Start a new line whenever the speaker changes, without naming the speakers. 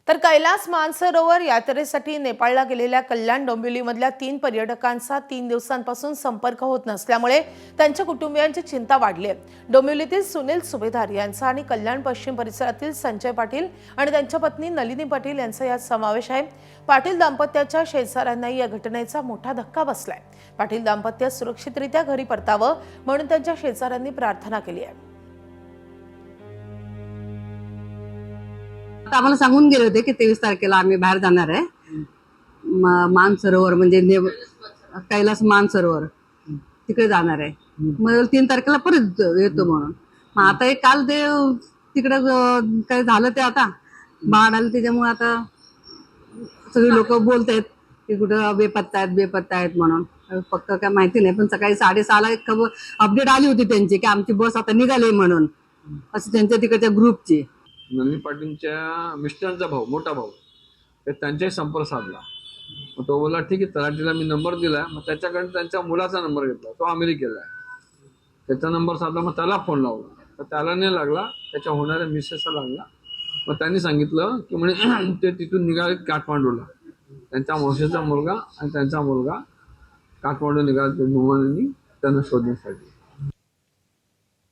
तर कैलास मानसरोवर यात्रेसाठी नेपाळला गेलेल्या कल्याण डोंबिवलीमधल्या 3 पर्यटकांचा 3 दिवसांपासून संपर्क होत नसल्यामुळे त्यांच्या कुटुंबियांची चिंता वाढली आहे। डोंबिवलीतील सुनील सुभेदार यांचा आणि कल्याण पश्चिम परिसरातील संजय पाटील आणि त्यांच्या पत्नी नलिनी पाटील यांचा यात समावेश आहे। पाटील दाम्पत्याच्या शेजाऱ्यांनाही या घटनेचा मोठा धक्का बसलाय। पाटील दाम्पत्य सुरक्षितरित्या घरी परतावं म्हणून त्यांच्या शेजाऱ्यांनी प्रार्थना केली आहे।
आम्हाला सांगून गेले होते की 23 तारखेला आम्ही बाहेर जाणार आहे। मानसरोवर म्हणजे कैलास मानसरोवर तिकडे जाणार आहे। मग 3 तारखेला परत येतो म्हणून। मग आता एक काल ते तिकडे काय झालं ते आता बाढ आली त्याच्यामुळे आता सगळे लोक बोलतायत की कुठं बेपत्ता आहेत म्हणून। पक्क काय माहिती नाही, पण सकाळी 6:30ला एक खबर अपडेट आली होती त्यांची की आमची बस आता निघाली म्हणून, असं त्यांच्या तिकडच्या ग्रुपची।
नलिनी पाटीलच्या मिस्टरांचा भाऊ, मोठा भाऊ, तर त्यांच्याही संपर्क साधला। मग तो बोला ठीक आहे, तलाठीला मी नंबर दिला। मग त्याच्याकडे त्यांच्या मुलाचा नंबर घेतला, तो अमेरिकेला आहे। त्याचा नंबर साधला, मग त्याला फोन लावला तर त्याला नाही लागला, त्याच्या होणाऱ्या मिसेसला लागला। मग त्यांनी सांगितलं की म्हणजे ते तिथून निघालेत काठमांडूला, त्यांच्या मावशीचा मुलगा आणि त्यांचा मुलगा काठमांडू निघाले विमानाने त्यांना शोधण्यासाठी।